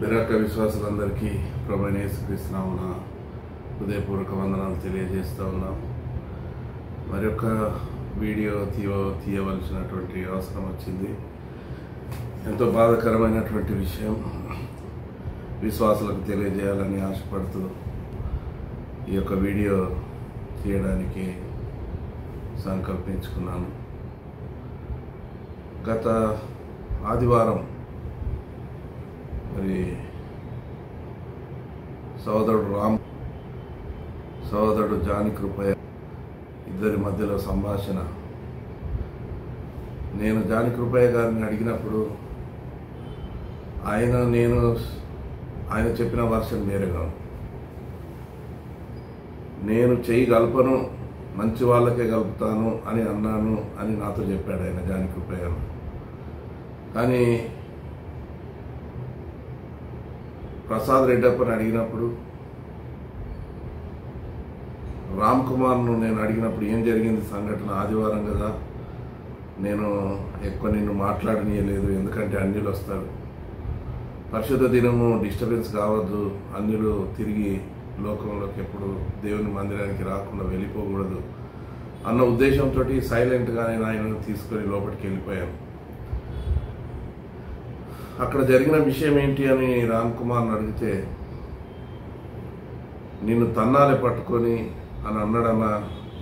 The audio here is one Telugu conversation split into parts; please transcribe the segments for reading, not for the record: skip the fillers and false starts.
బెరాక విశ్వాసులందరికీ ప్రభువైన యేసుక్రీస్తు నామమున హృదయపూర్వక వందనాలు తెలియజేస్తూ ఉన్నాం. మరి యొక్క వీడియో తీయవలసినటువంటి అవసరం వచ్చింది. ఎంతో బాధాకరమైనటువంటి విషయం విశ్వాసులకు తెలియజేయాలని ఆశపడుతూ ఈ యొక్క వీడియో తీయడానికి సంకల్పించుకున్నాను. గత ఆదివారం మరి సోదరుడు జాని కృపయ్య ఇద్దరి మధ్యలో సంభాషణ. నేను జాని కృపయ్య గారిని అడిగినప్పుడు ఆయన చెప్పిన వర్షన్ వేరేగా, నేను చెయ్యి గల్పను, మంచి వాళ్ళకే గలుపుతాను అని అన్నాను అని నాతో చెప్పాడు ఆయన జాని కృపయ్య. కానీ ప్రసాద్ రెడ్డప్పని అడిగినప్పుడు, రామ్ కుమార్ను నేను అడిగినప్పుడు ఏం జరిగింది సంఘటన, ఆదివారం కదా, నేను ఎక్కువ నిన్ను మాట్లాడనీయలేదు ఎందుకంటే అన్యులు వస్తారు, పరిశుద్ధ దినము డిస్టర్బెన్స్ కావద్దు, అన్యులు తిరిగి లోకంలోకి ఎప్పుడు దేవుని మందిరానికి రాకుండా వెళ్ళిపోకూడదు అన్న ఉద్దేశంతో సైలెంట్గా నేను ఆయనను తీసుకొని లోపలికి వెళ్ళిపోయాను. అక్కడ జరిగిన విషయం ఏంటి అని రామ్ కుమార్ని అడిగితే, నిన్ను తన్నాలే పట్టుకొని అని అన్నాడన్న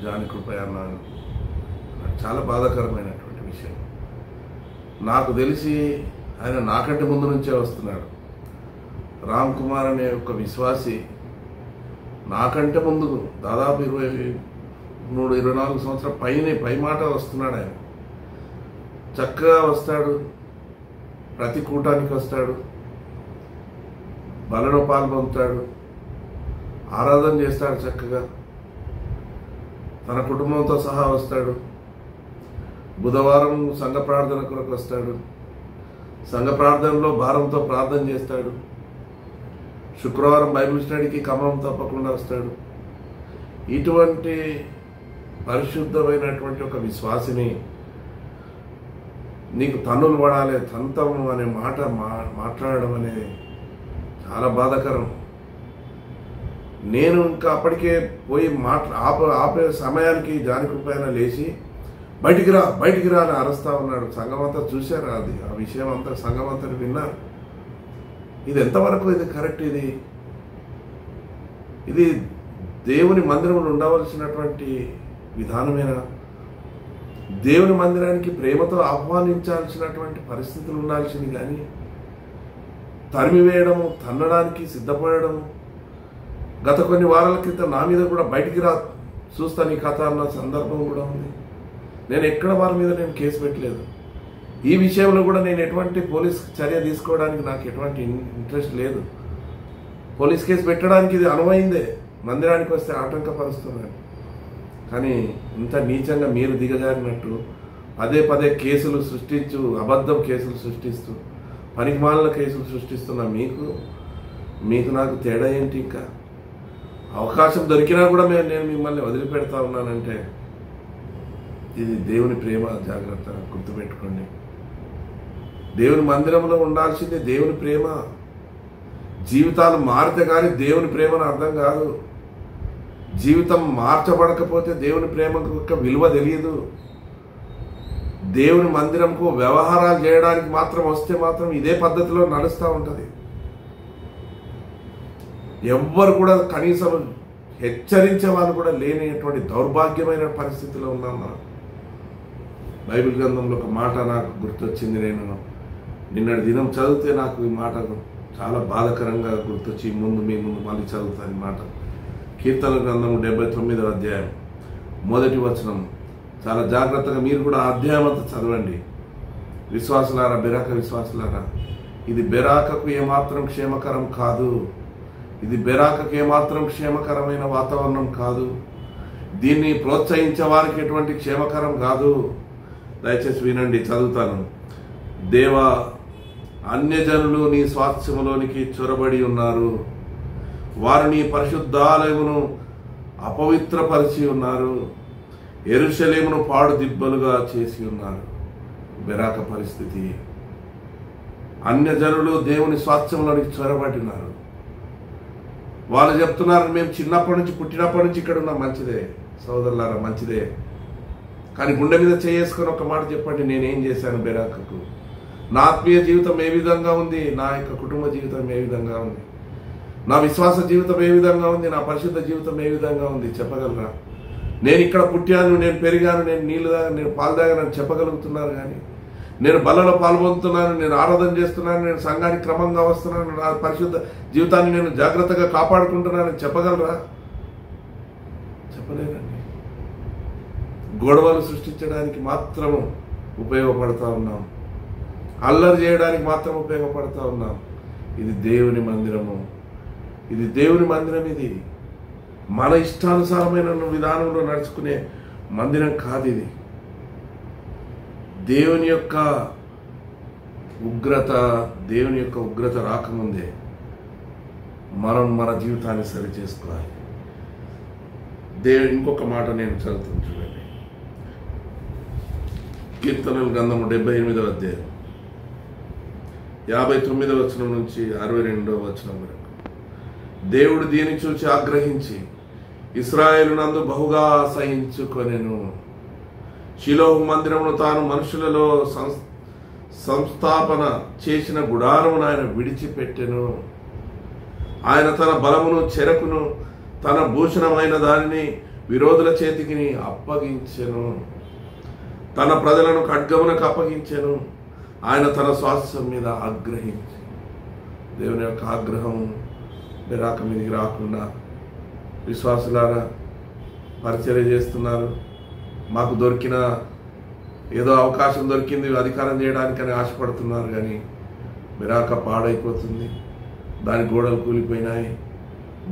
జాని కృపయ్య అన్నాడు. చాలా బాధాకరమైనటువంటి విషయం. నాకు తెలిసి ఆయన నాకంటే ముందు నుంచే వస్తున్నాడు. రామ్ కుమార్ అనే ఒక విశ్వాసి నాకంటే ముందు దాదాపు 23-24 సంవత్సరాల పై మాట వస్తున్నాడు. ఆయన చక్కగా వస్తాడు, ప్రతి కూటానికి వస్తాడు, బలలో పాల్పొందుతాడు, ఆరాధన చేస్తాడు, చక్కగా తన కుటుంబంతో సహా వస్తాడు. బుధవారం సంఘ ప్రార్థన కొరకు వస్తాడు, సంఘ ప్రార్థనలో భారంతో ప్రార్థన చేస్తాడు. శుక్రవారం బైబిల్ స్టడీకి క్రమం తప్పకుండా వస్తాడు. ఇటువంటి పరిశుద్ధమైనటువంటి ఒక విశ్వాసిని నీకు తన్నులు పడాలి, తంతం అనే మాట మాట్లాడడం అనేది చాలా బాధాకరం. నేను ఇంకా అప్పటికే పోయి ఆపే సమయానికి జాని కృపయ్య లేచి బయటికి రా అని అరుస్తా ఉన్నాడు. సంఘం అంతా చూశారు, ఆ విషయం అంతా సంఘం అంతా విన్నారు. ఇది ఎంతవరకు ఇది కరెక్ట్? ఇది దేవుని మందిరంలో ఉండవలసినటువంటి విధానమేనా? దేవుని మందిరానికి ప్రేమతో ఆహ్వానించాల్సినటువంటి పరిస్థితులు ఉండాల్సింది, కానీ తరిమివేయడము, తన్నడానికి సిద్ధపడము. గత కొన్ని వారాల క్రితం నా మీద కూడా బయటికి రా చూస్తా నీ కథ అన్న సందర్భం కూడా ఉంది. నేను ఎక్కడ వారి మీద నేను కేసు పెట్టలేదు. ఈ విషయంలో కూడా నేను ఎటువంటి పోలీస్ చర్య తీసుకోవడానికి నాకు ఎటువంటి ఇంట్రెస్ట్ లేదు. పోలీస్ కేసు పెట్టడానికి ఇది అనువైందే, మందిరానికి వస్తే ఆటంకపరుస్తున్నాను. కానీ ఇంత నీచంగా మీరు దిగజారినట్టు పదే కేసులు సృష్టించు, అబద్ధం కేసులు సృష్టిస్తూ, పనికిమాలిన కేసులు సృష్టిస్తున్న మీకు నాకు తేడా ఏంటి? ఇంకా అవకాశం దొరికినా కూడా నేను మిమ్మల్ని వదిలిపెడతా ఉన్నానంటే ఇది దేవుని ప్రేమ. జాగ్రత్త గుర్తుపెట్టుకోండి. దేవుని మందిరంలో ఉండాల్సింది దేవుని ప్రేమ. జీవితాలు మారితే కానీ దేవుని ప్రేమను అర్థం కాదు. జీవితం మార్చబడకపోతే దేవుని ప్రేమకు యొక్క విలువ తెలియదు. దేవుని మందిరంకు వ్యవహారాలు చేయడానికి మాత్రం వస్తే మాత్రం ఇదే పద్ధతిలో నడుస్తూ ఉంటుంది. ఎవ్వరు కూడా కనీసం హెచ్చరించే వాళ్ళు కూడా లేనిటువంటి దౌర్భాగ్యమైన పరిస్థితిలో ఉన్నాం మనం. బైబిల్ గ్రంథంలో ఒక మాట నాకు గుర్తొచ్చింది. నేను నిన్నటి దినం చదివితే నాకు ఈ మాట చాలా బాధాకరంగా గుర్తొచ్చి మీ ముందు మళ్ళీ చదువుతాను ఈ మాట. కీర్తన గ్రంథం 79వ అధ్యాయం 1వ వచనం. చాలా జాగ్రత్తగా మీరు కూడా అధ్యాయం అంతా చదవండి. విశ్వాసులారా, బెరాక విశ్వాసులారా, ఇది బెరాకకు ఏమాత్రం క్షేమకరం కాదు. ఇది బెరాకకు ఏమాత్రం క్షేమకరమైన వాతావరణం కాదు. దీన్ని ప్రోత్సహించే వారికి ఎటువంటి క్షేమకరం కాదు. దయచేసి వినండి, చదువుతాను. దేవా, అన్యజనులు నీ స్వాస్థ్యములోనికి చొరబడి ఉన్నారు. వారు నీ పరిశుద్ధాలయమును అపవిత్రపరిచి ఉన్నారు. యెరూషలేమును పాడు దిబ్బలుగా చేసి ఉన్నారు. బెరాక పరిస్థితి. అన్యజనులు దేవుని స్వాస్థ్యంలోనికి చొరబడినారు. వాళ్ళు చెప్తున్నారు, మేము చిన్నప్పటి నుంచి పుట్టినప్పటి నుంచి ఇక్కడ ఉన్నాం. మంచిదే సోదరులారా, మంచిదే. కానీ గుండె మీద చేసుకొని ఒక మాట చెప్పండి, నేనేం చేశాను బెరాకకు? నా ఆత్మీయ జీవితం ఏ విధంగా ఉంది? నా యొక్క కుటుంబ జీవితం ఏ విధంగా ఉంది? నా విశ్వాస జీవితం ఏ విధంగా ఉంది? నా పరిశుద్ధ జీవితం ఏ విధంగా ఉంది? చెప్పగలరా? నేను ఇక్కడ పుట్టాను, నేను పెరిగాను, నేను నీళ్ళు తాగాను, నేను పాలు తాగాను చెప్పగలుగుతున్నారు. కానీ నేను బలలో పాల్పొందుతున్నాను, నేను ఆరాధన చేస్తున్నాను, నేను సంఘానికి క్రమంగా వస్తున్నాను, నా పరిశుద్ధ జీవితాన్ని నేను జాగ్రత్తగా కాపాడుకుంటున్నానని చెప్పగలరా? చెప్పలేనండి. గొడవలు సృష్టించడానికి మాత్రము ఉపయోగపడతా ఉన్నాం, అల్లరి చేయడానికి మాత్రం ఉపయోగపడతా ఉన్నాం. ఇది దేవుని మందిరము, ఇది దేవుని మందిరం. ఇది మన ఇష్టానుసారమైన విధానంలో నడుచుకునే మందిరం కాదు. ఇది దేవుని యొక్క ఉగ్రత రాకముందే మనం మన జీవితాన్ని సరి చేసుకోవాలి. ఇంకొక మాట నేను చదువుతాను చూడండి. కీర్తనల గ్రంథము 78వ అధ్యాయం 59వ వచనం నుంచి 62వ వచనం వరకు. దేవుడు దీన్ని చూచి ఆగ్రహించి ఇశ్రాయేలు నందు బహుగా అసహించుకొనెను. షిలోహు మందిరమును తాను మనుషులలో సంస్థాపన చేసిన గుడారమును ఆయన విడిచిపెట్టెను. ఆయన తన బలమును చెరకును తన భూషణమైన దానిని విరోధుల చేతికి అప్పగించెను. తన ప్రజలను ఖడ్గమునకు అప్పగించెను. ఆయన తన స్వాస్థ్యం మీద ఆగ్రహించి, దేవుని యొక్క ఆగ్రహం బెరాక మీదకి రాకుండా విశ్వాసులారా పరిచర్య చేస్తున్నారు. మాకు దొరికిన ఏదో అవకాశం దొరికింది అధికారం చేయడానికని ఆశపడుతున్నారు. కానీ బెరాక పాడైపోతుంది, దాని గోడలు కూలిపోయినాయి.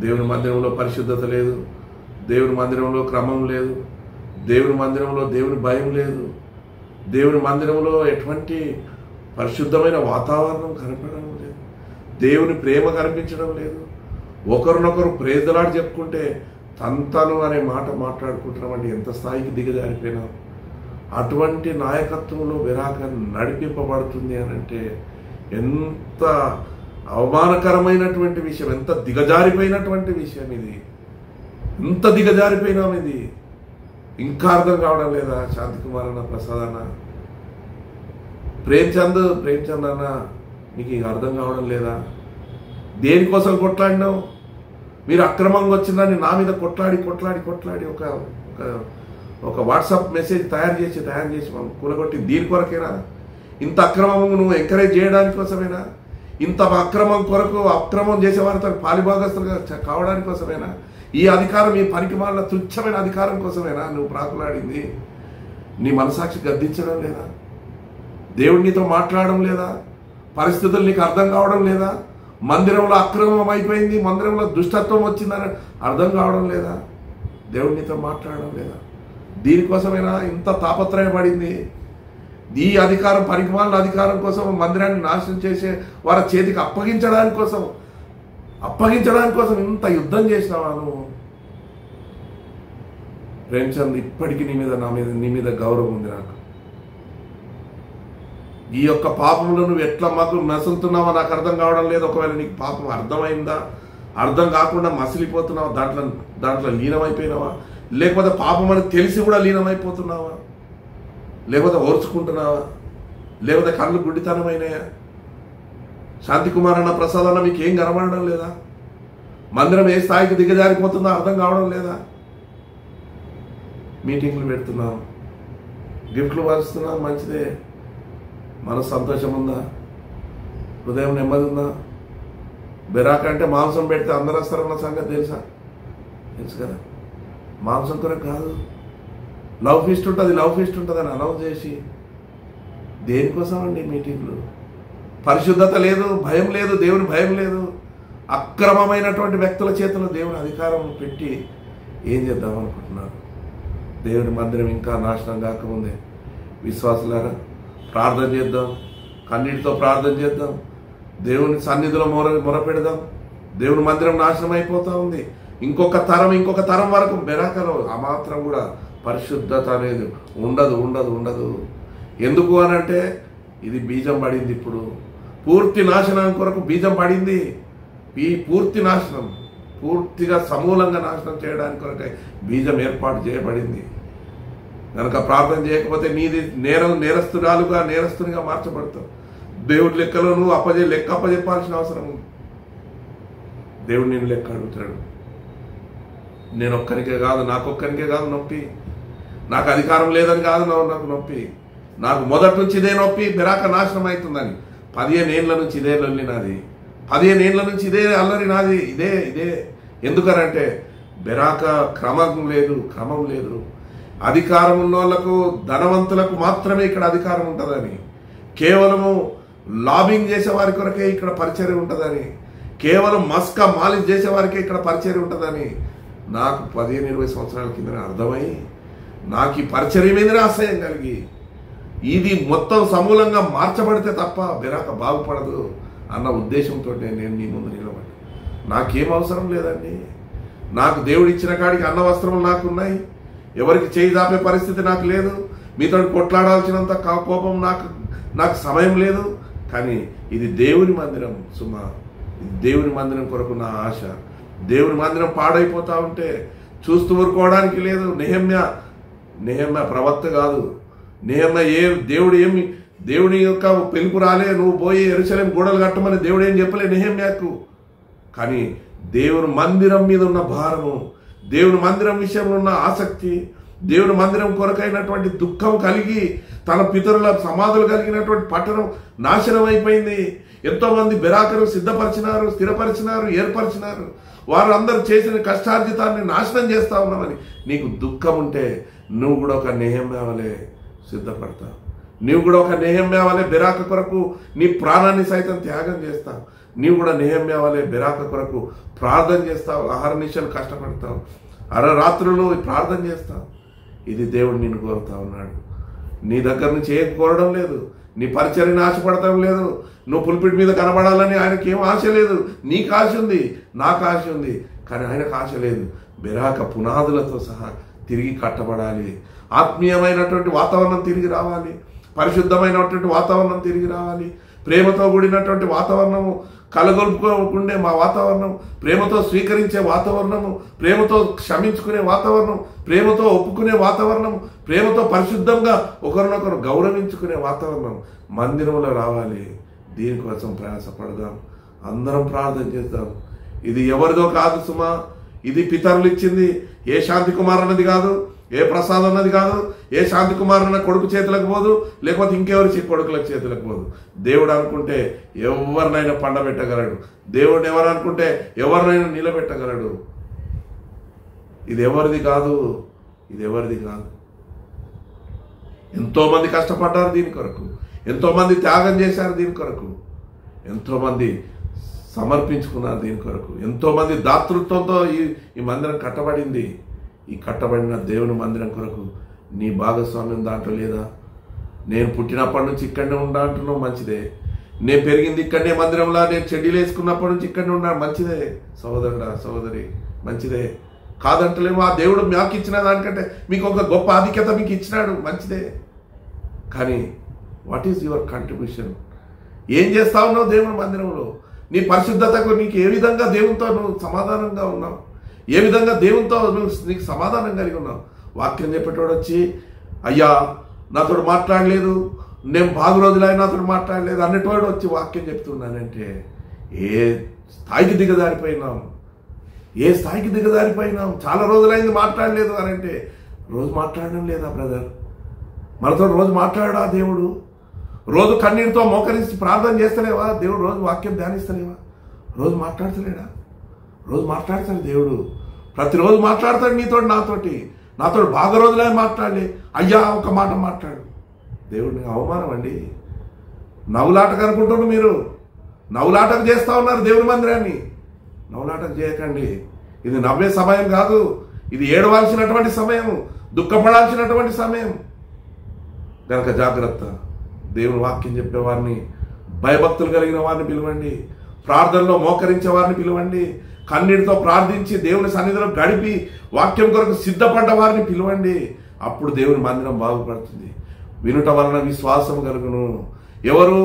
దేవుని మందిరంలో పరిశుద్ధత లేదు, దేవుని మందిరంలో క్రమం లేదు, దేవుని మందిరంలో దేవుని భయం లేదు, దేవుని మందిరంలో ఎటువంటి పరిశుద్ధమైన వాతావరణం కనపడడం లేదు, దేవుని ప్రేమ కనిపించడం లేదు. ఒకరినొకరు ప్రేదలాడి చెప్పుకుంటే తంతను అనే మాట మాట్లాడుకుంటున్నాం. అంటే ఎంత స్థాయికి దిగజారిపోయినాం. అటువంటి నాయకత్వంలో బెరాక నడిపింపబడుతుంది అని అంటే ఎంత అవమానకరమైనటువంటి విషయం, ఎంత దిగజారిపోయినటువంటి విషయం ఇది. ఎంత దిగజారిపోయినాం ఇది ఇంకా అర్థం కావడం లేదా? శాంతికుమార్ అన్న, ప్రసాద్ అన్న, ప్రేమ్చంద్ అన్న, మీకు ఇంకా అర్థం కావడం లేదా? దేనికోసం కొట్లాడినావు? మీరు అక్రమంగా వచ్చిందని నా మీద కొట్లాడి ఒక వాట్సాప్ మెసేజ్ తయారు చేసి మనం కూలగొట్టి దీని కొరకేనా? ఇంత అక్రమం నువ్వు ఎంకరేజ్ చేయడానికి కోసమేనా? ఇంత అక్రమం చేసేవారితో పాలిభాగస్తులుగా కావడానికి కోసమేనా? ఈ అధికారం, ఈ పనికిమాలిన తుచ్చమైన అధికారం కోసమేనా నువ్వు ప్రాకులాడింది? నీ మనసాక్షి గద్దించడం లేదా? దేవుడు నీతో మాట్లాడడం లేదా? పరిస్థితులు నీకు అర్థం కావడం లేదా? మందిరంలో అక్రమం అయిపోయింది, మందిరంలో దుష్టత్వం వచ్చిందని అర్థం కావడం లేదా? దేవుడు నీతో మాట్లాడడం లేదా? దీనికోసమైనా ఇంత తాపత్రయపడింది? ఈ అధికారం, పనికిమాలిన అధికారం కోసం మందిరాన్ని నాశనం చేసే వారి చేతికి అప్పగించడానికి కోసం ఇంత యుద్ధం చేసినావా నువ్వు? ప్రేమ్చంద్, ఇప్పటికీ నీ మీద గౌరవం ఉంది నాకు. ఈ యొక్క పాపంలో నువ్వు ఎట్లా మాకు మసులుతున్నావో నాకు అర్థం కావడం లేదు. ఒకవేళ నీకు పాపం అర్థమైందా? అర్థం కాకుండా మసిలిపోతున్నావా? దాంట్లో లీనమైపోయినావా? లేకపోతే పాపం అని తెలిసి కూడా లీనమైపోతున్నావా? లేకపోతే ఓర్చుకుంటున్నావా? లేకపోతే కళ్ళు గుడ్డితనమైనాయా? శాంతికుమార్ అన్న, ప్రసాద్ అన్న, మీకు ఏం కనబడడం లేదా? మందిరం ఏ స్థాయికి దిగజారిపోతుందో అర్థం కావడం లేదా? మీటింగ్లు పెడుతున్నాం, గిఫ్ట్లు పంచుతున్నాం, మంచిదే. మనసు సంతోషం ఉందా? హృదయం నెమ్మది ఉందా? బెరాక అంటే మాంసం పెడితే అందరూ వస్తారన్న సంగతి తెలుసు కదా. మాంసం కొరకు కాదు, లవ్ ఫీస్ట్ ఉంటుంది అని అనౌన్స్ చేసి దేనికోసం అండి మీటింగ్లు? పరిశుద్ధత లేదు, భయం లేదు, దేవుని భయం లేదు. అక్రమమైనటువంటి వ్యక్తుల చేతిలో దేవుని అధికారం పెట్టి ఏం చేద్దాం అనుకుంటున్నారు? దేవుని మందిరం ఇంకా నాశనం కాకముందే విశ్వాసులారా ప్రార్థన చేద్దాం, కన్నీటితో ప్రార్థన చేద్దాం, దేవుని సన్నిధిలో మొరపెడదాం. దేవుని మందిరం నాశనం అయిపోతూ ఉంది. ఇంకొక తరం వరకు బెరాకలో ఆ మాత్రం కూడా పరిశుద్ధత అనేది ఉండదు. ఎందుకు అని అంటే ఇది బీజం పడింది. ఇప్పుడు పూర్తి నాశనం కొరకు బీజం పడింది. ఈ పూర్తి నాశనం, పూర్తిగా సమూలంగా నాశనం చేయడానికి కొరకై బీజం ఏర్పాటు చేయబడింది. కనుక ప్రార్థన చేయకపోతే నీది నేరస్తునిగా మార్చబడతావు. దేవుడి లెక్కలో నువ్వు లెక్క అప్పచెప్పాల్సిన అవసరం ఉంది. దేవుడు నేను లెక్క అడుగుతాడు. నేను ఒక్కరికే కాదు, నాకొక్కరికే కాదు నొప్పి, నాకు అధికారం లేదని కాదు నాకు నొప్పి, నాకు మొదటి నుంచి ఇదే నొప్పి, బెరాక నాశనం అవుతుందని. 15 ఏళ్ల నుంచి ఇదే లొల్లి నాది, 15 ఏళ్ల నుంచి ఇదే అల్లరి నాది, ఇదే ఎందుకనంటే బెరాక క్రమం లేదు. అధికారం ఉన్న వాళ్ళకు, ధనవంతులకు మాత్రమే ఇక్కడ అధికారం ఉంటుందని, కేవలము లాబింగ్ చేసే వారి కొరకే ఇక్కడ పరిచర్య ఉంటుందని, కేవలం మస్కా మాలిష్ చేసే వారికే ఇక్కడ పరిచర్య ఉంటుందని నాకు 15-20 సంవత్సరాల కింద అర్థమై నాకు ఈ పరిచర్య మీదనే ఆశయం కలిగి ఇది మొత్తం సమూలంగా మార్చబడితే తప్ప బెరాక బాగుపడదు అన్న ఉద్దేశంతో నేను నీ ముందు నిలబడి, నాకేం అవసరం లేదండి. నాకు దేవుడు ఇచ్చిన కాడికి అన్న వస్త్రములు నాకున్నాయి, ఎవరికి చేయి దాపే పరిస్థితి నాకు లేదు, మీతో కొట్లాడాల్సినంత కోపం నాకు సమయం లేదు. కానీ ఇది దేవుని మందిరం సుమా, దేవుని మందిరం కొరకు నా ఆశ. దేవుని మందిరం పాడైపోతా ఉంటే చూస్తూ ఊరుకోవడానికి లేదు. నెహెమ్యా ప్రవక్త కాదు. నెహెమ్యా దేవుడి యొక్క పిలుపు రాలే, నువ్వు పోయి యెరూషలేము గోడలు కట్టమని దేవుడు ఏం చెప్పలే నెహెమ్యాకు. కానీ దేవుని మందిరం మీద ఉన్న భారము, దేవుని మందిరం విషయంలో ఉన్న ఆసక్తి, దేవుని మందిరం కొరకైనటువంటి దుఃఖం కలిగి తన పితరుల సమాధులు కలిగినటువంటి పట్టణం నాశనం అయిపోయింది. ఎంతో మంది బెరాకను సిద్ధపరిచినారు, స్థిరపరిచినారు, ఏర్పరిచినారు. వారు అందరూ చేసిన కష్టార్జితాన్ని నాశనం చేస్తా ఉన్నామని నీకు దుఃఖం ఉంటే నువ్వు కూడా ఒక నెహెమ్యా వలె సిద్ధపడతావు. నీవు కూడా ఒక నెహెమ్యా వలె బెరాక కొరకు నీ ప్రాణాన్ని సైతం త్యాగం చేస్తావు. నీవు కూడా నెహెమ్యా వలె బెరాక కొరకు ప్రార్థన చేస్తావు, అహర్నిశలు కష్టపడతావు, అరరాత్రులు ప్రార్థన చేస్తావు. ఇది దేవుడు నిన్ను కోరుతా ఉన్నాడు. నీ దగ్గర నుంచి ఏం కోరడం లేదు, నీ పరిచర్యని ఆశపడటం లేదు, నువ్వు పుల్పిట్ మీద కనబడాలని ఆయనకి ఏం ఆశ లేదు. నీకు ఆశ ఉంది, నాకు ఆశ ఉంది, కానీ ఆయనకు ఆశ లేదు. బెరాక పునాదులతో సహా తిరిగి కట్టబడాలి, ఆత్మీయమైనటువంటి వాతావరణం తిరిగి రావాలి, పరిశుద్ధమైనటువంటి వాతావరణం తిరిగి రావాలి, ప్రేమతో కూడినటువంటి వాతావరణము, కలగొలుపుకుండే మా వాతావరణం, ప్రేమతో స్వీకరించే వాతావరణము, ప్రేమతో క్షమించుకునే వాతావరణం, ప్రేమతో ఒప్పుకునే వాతావరణం, ప్రేమతో పరిశుద్ధంగా ఒకరినొకరు గౌరవించుకునే వాతావరణం మందిరంలో రావాలి. దీనికోసం ప్రయాసపడదాం, అందరం ప్రార్థన చేద్దాం. ఇది ఎవరిదో కాదు సుమా, ఇది పితరులు ఇచ్చింది. ఏ శాంతి కుమార్ అన్నది కాదు, ఏ ప్రసాద్ అన్నది కాదు, ఏ శాంతి కుమార్ అన్న కొడుకు చేతులకు పోదు, లేకపోతే ఇంకెవరి కొడుకుల చేతులకు పోదు. దేవుడు అనుకుంటే ఎవరినైనా పండబెట్టగలడు. దేవుడు ఎవరు అనుకుంటే ఎవరినైనా నిలబెట్టగలడు. ఇది ఎవరిది కాదు, ఇది ఎవరిది కాదు. ఎంతోమంది కష్టపడ్డారు దీని కొరకు, ఎంతోమంది త్యాగం చేశారు దీని కొరకు, ఎంతోమంది సమర్పించుకున్నారు దీని కొరకు, ఎంతోమంది దాతృత్వంతో ఈ మందిరం కట్టబడింది. ఈ కట్టబడిన దేవుని మందిరం కొరకు నీ భాగస్వామ్యం దాంట్లో లేదా? నేను పుట్టినప్పటి నుంచి ఇక్కడనే ఉండా అంటున్నావు, మంచిదే. నేను పెరిగింది ఇక్కడనే మందిరంలో, నేను చెడ్డీలు వేసుకున్నప్పటి నుంచి ఇక్కడనే ఉన్నా, మంచిదే. సహోదరుడా సహోదరి, మంచిదే. కాదంటలేము. ఆ దేవుడు మాకు ఇచ్చిన దానికంటే మీకు ఒక గొప్ప ఆధిక్యత మీకు ఇచ్చినాడు, మంచిదే. కానీ వాట్ ఈజ్ యువర్ కంట్రిబ్యూషన్? ఏం చేస్తా ఉన్నావు దేవుని మందిరంలో? నీ పరిశుద్ధతకు నీకు ఏ విధంగా దేవునితో నువ్వు సమాధానంగా ఉన్నావు? ఏ విధంగా దేవునితో నీకు సమాధానం కలిగి ఉన్నావు? వాక్యం చెప్పేటోడు వచ్చి అయ్యా నాతో మాట్లాడలేదు, నేను బాగు రోజులైనా నాతో మాట్లాడలేదు అన్నటోడు వచ్చి వాక్యం చెప్తున్నానంటే ఏ స్థాయికి దిగజారిపోయినాం, ఏ స్థాయికి దిగజారిపోయినాం. చాలా రోజులైంది మాట్లాడలేదు అని అంటే రోజు మాట్లాడడం లేదా బ్రదర్? మనతో రోజు మాట్లాడా దేవుడు? రోజు కన్నీటితో మోకరించి ప్రార్థన చేస్తలేవా? దేవుడు రోజు వాక్యం ధ్యానిస్తలేవా? రోజు మాట్లాడతలేడా? రోజు మాట్లాడతాడు దేవుడు, ప్రతిరోజు మాట్లాడతాడు నీతోటి, నాతో బాగా రోజులే మాట్లాడలే, అయ్యా ఒక మాట మాట్లాడు. దేవుడిని అవమానం అండి. నవ్వులాటకు అనుకుంటున్నారు మీరు, నవ్వులాటకు చేస్తా ఉన్నారు దేవుని మందిరాన్ని. నవ్వులాటకు చేయకండి. ఇది నవ్వే సమయం కాదు, ఇది ఏడవలసినటువంటి సమయం, దుఃఖపడాల్సినటువంటి సమయం. కనుక జాగ్రత్త. దేవుని వాక్యం చెప్పేవారిని, భయభక్తులు కలిగిన వారిని పిలవండి, ప్రార్థనలో మోకరించే వారిని పిలవండి, కన్నీటితో ప్రార్థించి దేవుని సన్నిధిలో గడిపి వాక్యం కొరకు సిద్ధపడ్డ వారిని పిలవండి. అప్పుడు దేవుని మందిరం బాగుపడుతుంది. వినుట వలన విశ్వాసం కలుగును. ఎవరు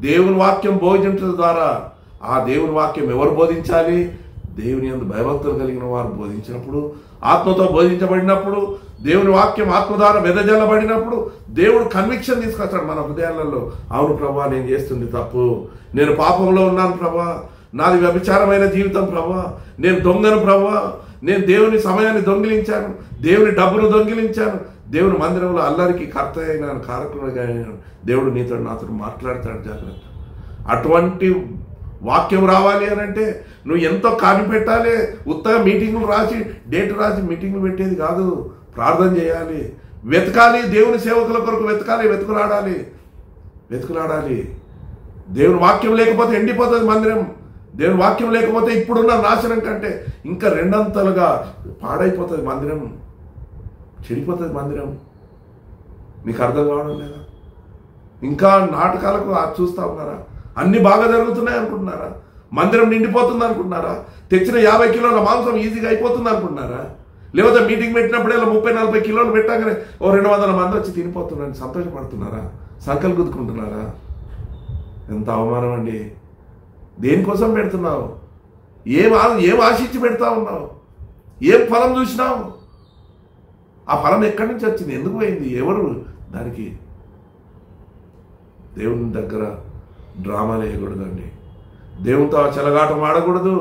దేవుని వాక్యం బోధించడం ద్వారా ఆ దేవుని వాక్యం ఎవరు బోధించాలి? దేవుని యందు భయభక్తులు కలిగిన వారు బోధించినప్పుడు, ఆత్మతో బోధించబడినప్పుడు, దేవుని వాక్యం ఆత్మ ద్వారా వెదజల్లబడినప్పుడు దేవుడు కన్విక్షన్ తీసుకొస్తాడు మన హృదయాలలో. అవును ప్రభా, నేను చేస్తుంది తప్పు, నేను పాపంలో ఉన్నాను ప్రభా, నాది వ్యభిచారమైన జీవితం ప్రభా, నేను దొంగను ప్రభా, నేను దేవుని సమయాన్ని దొంగిలించాను, దేవుని డబ్బును దొంగిలించాను, దేవుని మందిరంలో అల్లరికి కర్త అయినాను, కారకుడుగా అయినాను. దేవుడు నీతో నాతో మాట్లాడతాడు. జాగ్రత్త. అటువంటి వాక్యం రావాలి అని అంటే నువ్వు ఎంతో కాని పెట్టాలి. ఉత్తగా మీటింగులు రాసి డేట్ రాసి మీటింగులు పెట్టేది కాదు. ప్రార్థన చేయాలి, వెతకాలి, దేవుని సేవకుల కొరకు వెతకాలి, వెతుకులాడాలి. దేవుని వాక్యం లేకపోతే ఎండిపోతుంది మందిరం. దేవుని వాక్యం లేకపోతే ఇప్పుడున్న నాశనం కంటే ఇంకా రెండంతలుగా పాడైపోతుంది మందిరం, చెడిపోతుంది మందిరం. మీకు అర్థం కావడం లేదా? ఇంకా నాటకాలకు చూస్తూ ఉన్నారా? అన్ని బాగా జరుగుతున్నాయి అనుకుంటున్నారా? మందిరం నిండిపోతుంది అనుకుంటున్నారా? తెచ్చిన 50 కిలోల మాంసం ఈజీగా అయిపోతుంది అనుకుంటున్నారా? లేకపోతే మీటింగ్ పెట్టినప్పుడే 30-40 కిలోలు పెట్టగానే 200 మంది వచ్చి తినిపోతున్నారని సంతోషపడుతున్నారా? సంకలు గుద్దుకుంటున్నారా? ఎంత అవమానం అండి! దేనికోసం పెడుతున్నావు? ఏం ఆశించి పెడతా ఉన్నావు? ఏం ఫలం చూసినావు? ఆ ఫలం ఎక్కడి నుంచి వచ్చింది? ఎందుకు పోయింది? ఎవరు దానికి? దేవుని దగ్గర డ్రామాలు వేయకూడదండి. దేవునితో చెలగాటం ఆడకూడదు.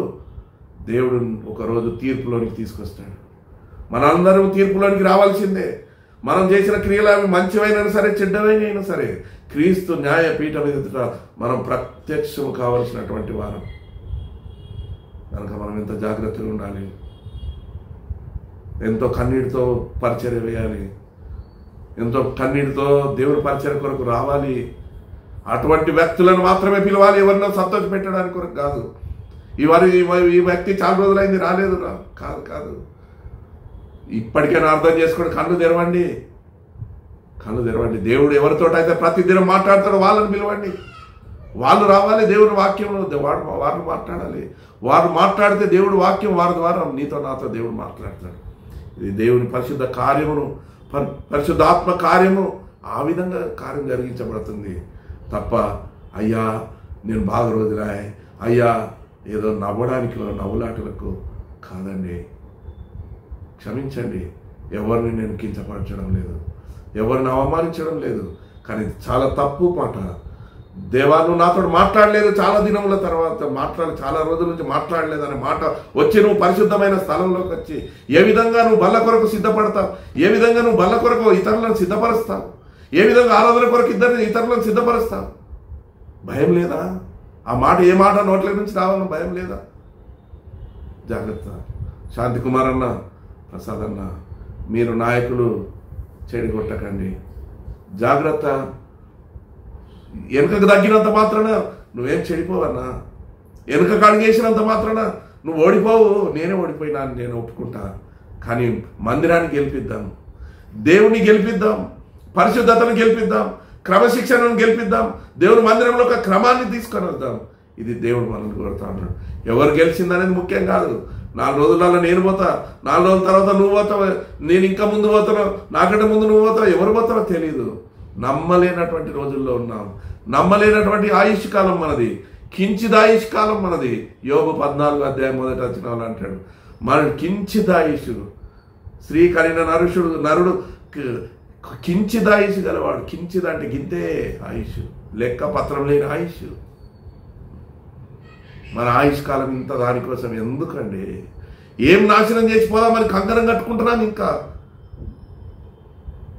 దేవుడు ఒకరోజు తీర్పులోనికి తీసుకొస్తాడు. మనందరం తీర్పులోనికి రావాల్సిందే. మనం చేసిన క్రియలు అవి మంచివైనా సరే, చెడ్డవైనా సరే, క్రీస్తు న్యాయపీఠం ఎదుట మనం ప్రత్యక్షం కావలసినటువంటి వారం కనుక మనం ఎంత జాగ్రత్తగా ఉండాలి. ఎంతో కన్నీటితో పరిచర్య వేయాలి. ఎంతో కన్నీటితో దేవుని పరిచర్య కొరకు రావాలి. అటువంటి వ్యక్తులను మాత్రమే పిలవాలి, ఎవరినో సంతోష పెట్టడానికి కొరకు కాదు. ఈ వ్యక్తి చాలా రోజులైంది రాలేదు, కాదు. ఇప్పటికైనా అర్థం చేసుకొని కళ్ళు తెరవండి. దేవుడు ఎవరితోటైతే ప్రతిదినం మాట్లాడతాడో వాళ్ళని పిలవండి. వాళ్ళు రావాలి దేవుని వాక్యంలో, వారు మాట్లాడాలి. వారు మాట్లాడితే దేవుడు వాక్యం వారి ద్వారా నీతో నాతో దేవుడు మాట్లాడతాడు. ఇది దేవుని పరిశుద్ధ కార్యమును, పరిశుద్ధాత్మ కార్యము ఆ విధంగా కార్యం జరిగించబడుతుంది తప్ప అయ్యా నేను బాగా రోజులాయ్, అయ్యా ఏదో నవ్వడానికి నవ్వులాటలకు కాదండి. క్షమించండి, ఎవరిని నేను కించపరచడం లేదు, ఎవరిని అవమానించడం లేదు. కానీ చాలా తప్పు మాట. దేవా నువ్వు నాతో మాట్లాడలేదు, చాలా దినముల తర్వాత చాలా రోజుల నుంచి మాట్లాడలేదు అనే మాట వచ్చి నువ్వు పరిశుద్ధమైన స్థలంలోకి వచ్చి ఏ విధంగా నువ్వు బల్ల కొరకు సిద్ధపడతావు, ఏ విధంగా నువ్వు బల్ల కొరకు ఇతరులను సిద్ధపరుస్తావు, ఏ విధంగా ఆరాధన కొరకు ఇతరులను సిద్ధపరుస్తావు. భయం లేదా? ఆ మాట ఏ మాట నోట్ల నుంచి రావాలని భయం లేదా? జాగ్రత్త. శాంతి కుమార్ అన్న, ప్రసాద్ అన్న, మీరు నాయకులు చెడిగొట్టకండి. జాగ్రత్త. వెనుకకు తగ్గినంత మాత్రాన నువ్వేం చెడిపోవన్నా. వెనుకకు అడిగేసినంత మాత్రాన నువ్వు ఓడిపోవు. నేనే ఓడిపోయినా నేను ఒప్పుకుంటా. కానీ మందిరాన్ని గెలిపిద్దాం, దేవుని గెలిపిద్దాం, పరిశుద్ధతను గెలిపిద్దాం, క్రమశిక్షణను గెలిపిద్దాం, దేవుని మందిరంలో ఒక క్రమాన్ని తీసుకొని వద్దాం. ఇది దేవుడు మనల్ని కోరుతా ఉన్నాడు. ఎవరు గెలిచిందనేది ముఖ్యం కాదు. 4 రోజులలో నేను పోతా, 4 రోజుల తర్వాత నువ్వు పోతావు, నేను ఇంకా ముందు పోతాను, నాకంటే ముందు నువ్వు పోతావు, ఎవరు పోతావో తెలియదు. నమ్మలేనటువంటి రోజుల్లో ఉన్నాం. నమ్మలేనటువంటి ఆయుష్ కాలం మనది, కించిదాయుష్ కాలం మనది. యోబు 14 అధ్యాయం 1వ వచనంలో అంటాడు, మన కించిదాయుష్. స్త్రీ కలిగిన నరుడు కించిదాయుష్ గలవాడు. కించిద అంటే గింతే ఆయుష్, లెక్క పత్రం లేని ఆయుష్. మన ఆయుష్ కాలం ఇంత దానికోసం ఎందుకండి? ఏం నాశనం చేసిపోదామని కంకణం కట్టుకుంటున్నాం. ఇంకా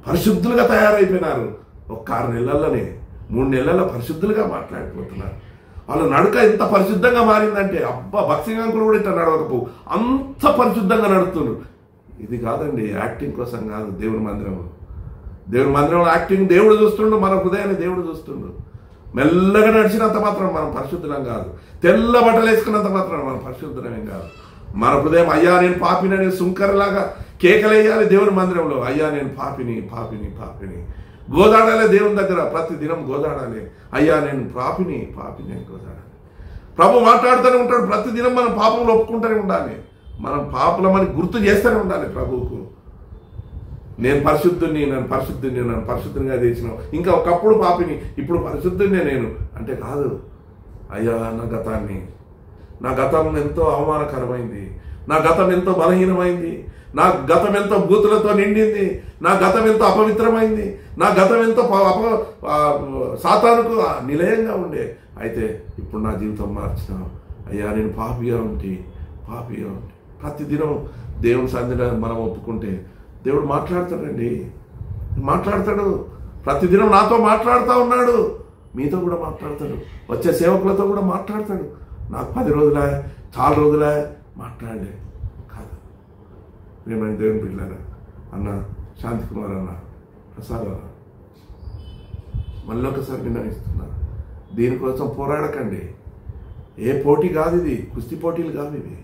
పరిశుద్ధులుగా తయారైపోయినారు. ఒక 6 నెలల్లోనే 3 నెలల్లో పరిశుద్ధులుగా మాట్లాడిపోతున్నారు. వాళ్ళ నడుక ఎంత పరిశుద్ధంగా మారిందంటే అబ్బా, భక్సింగాంకులు కూడా ఇట్లా నడవకపో, అంత పరిశుద్ధంగా నడుతున్నారు. ఇది కాదండి, యాక్టింగ్ కోసం కాదు. దేవుని మందిరంలో యాక్టింగ్ దేవుడు చూస్తుండు, మన హృదయాన్ని దేవుడు చూస్తుండు. మెల్లగా నడిచినంత మాత్రం మనం పరిశుద్ధులం కాదు. తెల్ల బట్టలు వేసుకున్నంత మాత్రం మనం పరిశుద్ధులమేం కాదు. మన హృదయం అయ్యా నేను పాపినని సుంకరలాగా కేకలేయాలి దేవుని మందిరంలో. అయ్యా నేను పాపిని పాపిని పాపిని గోదాడాలి. దేవుని దగ్గర ప్రతి దినం గోదాడాలి. అయ్యా నేను పాపిని పాపిని అని గోదాడాలి. ప్రభు మాట్లాడుతూనే ఉంటాడు. ప్రతి దినం మనం పాపంలో ఒప్పుకుంటూనే ఉండాలి. మనం పాపులమని గుర్తు చేస్తూనే ఉండాలి ప్రభువుకు. నేను పరిశుద్ధుని, నన్ను పరిశుద్ధంగా చేసినావు. ఇంకా ఒకప్పుడు పాపిని, ఇప్పుడు పరిశుద్ధునే నేను అంటే కాదు. అయ్యా, నా గతం ఎంతో అవమానకరమైంది, నా గతం ఎంతో బలహీనమైంది, నా గతం ఎంతో బూతులతో నిండింది, నా గతం ఎంతో అపవిత్రమైంది, నా గతం ఎంతో సాతానుకు నిలయంగా ఉండే. అయితే ఇప్పుడు నా జీవితం మార్చినావు అయ్యా. నేను పాపిగా ఉంటే ప్రతిదినం దేవుని సన్నిధిలో మనం ఒప్పుకుంటే దేవుడు మాట్లాడతాడండి, మాట్లాడతాడు. ప్రతిదినం నాతో మాట్లాడుతూ ఉన్నాడు, మీతో కూడా మాట్లాడతాడు, వచ్చే సేవకులతో కూడా మాట్లాడతాడు. నాకు 10 రోజులే, చాలా రోజులే మాట్లాడలే కాదు. నేను దేవుని బిడ్డలారా, అన్న శాంతికుమార్ అన్న, ప్రసాద్ అన్న, మళ్ళీ ఒకసారి విన్నవిస్తున్నా, దీనికోసం పోరాడకండి. ఏ పోటీ కాదు ఇది, కుస్తీ పోటీలు కాదు ఇవి,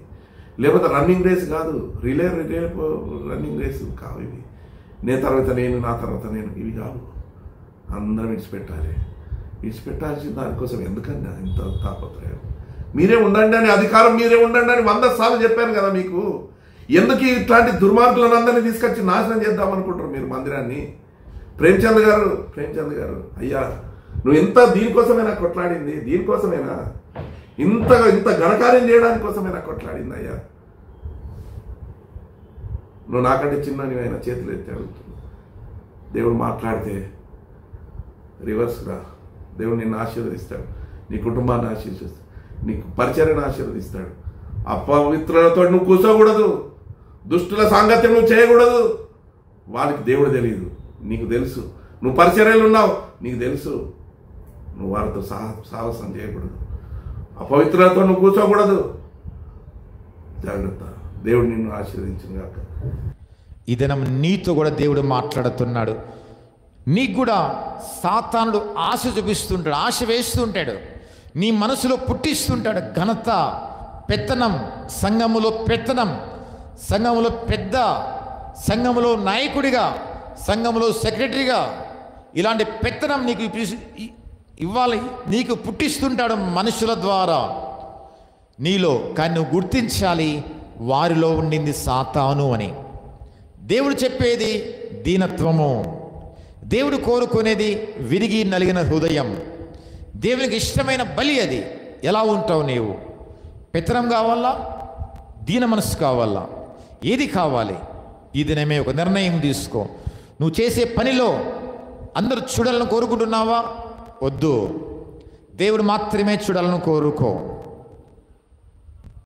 లేకపోతే రన్నింగ్ రేస్ కాదు, రిలే రన్నింగ్ రేస్ కావు ఇవి. నా తర్వాత నేను ఇవి కావు. అందరం విడిచిపెట్టాల్సిన దానికోసం ఎందుకన్నా ఇంత తాపత్రయం? మీరే ఉండండి అని అధికారం, మీరే ఉండండి అని 100 సార్లు చెప్పాను కదా మీకు. ఎందుకు ఇట్లాంటి దుర్మార్గులను అందరినీ తీసుకొచ్చి నాశనం చేద్దాం అనుకుంటారు మీరు మందిరాన్ని? ప్రేమ్చంద్ గారు అయ్యా, నువ్వు ఎంత దీనికోసమైనా కొట్లాడింది, దీనికోసమైనా ఇంత ఘనకార్యం చేయడానికి కోసమైనా కొట్లాడింది అయ్యా. నువ్వు నాకంటే చిన్ననివైనా చేతులు ఎత్తి అడుగుతున్నా. దేవుడు మాట్లాడితే రివర్స్గా దేవుడు నిన్ను ఆశీర్వదిస్తాడు, నీ కుటుంబాన్ని ఆశీర్వదిస్తాడు, నీకు పరిచర్యను ఆశీర్వదిస్తాడు. అపవిత్రులతో నువ్వు కూర్చోకూడదు, దుష్టుల సాంగత్యం నువ్వు చేయకూడదు. వాళ్ళకి దేవుడు తెలియదు, నీకు తెలుసు. నువ్వు పరిచర్యలు ఉన్నావు, నీకు తెలుసు. నువ్వు వారితో సాహసం చేయకూడదు, అపవిత్రులతో నువ్వు కూర్చోకూడదు. జాగ్రత్త. దేవుడు నిన్ను ఆశీర్వదించిన గాక. ఈ దినం నీతో కూడా దేవుడు మాట్లాడుతున్నాడు. నీకు కూడా సాతానుడు ఆశ చూపిస్తుంటాడు, ఆశ వేస్తుంటాడు, నీ మనసులో పుట్టిస్తుంటాడు. ఘనత, పెత్తనం, సంఘములో పెత్తనం, సంఘములో పెద్ద, సంఘములో నాయకుడిగా, సంఘములో సెక్రటరీగా, ఇలాంటి పెత్తనం నీకు ఇవ్వాలి, నీకు పుట్టిస్తుంటాడు మనుషుల ద్వారా నీలో. కానీ నువ్వు గుర్తించాలి, వారిలో ఉండింది సాతాను అని. దేవుడు చెప్పేది దీనత్వము, దేవుడు కోరుకునేది విరిగి నలిగిన హృదయం, దేవునికి ఇష్టమైన బలి అది. ఎలా ఉంటావు నీవు? పెత్తనం కావాలా, దీన మనసు కావాలా? ఏది కావాలి? ఈ దినమే ఒక నిర్ణయం తీసుకో. నువ్వు చేసే పనిలో అందరూ చూడాలని కోరుకుంటున్నావా? వద్దు, దేవుడు మాత్రమే చూడాలని కోరుకో.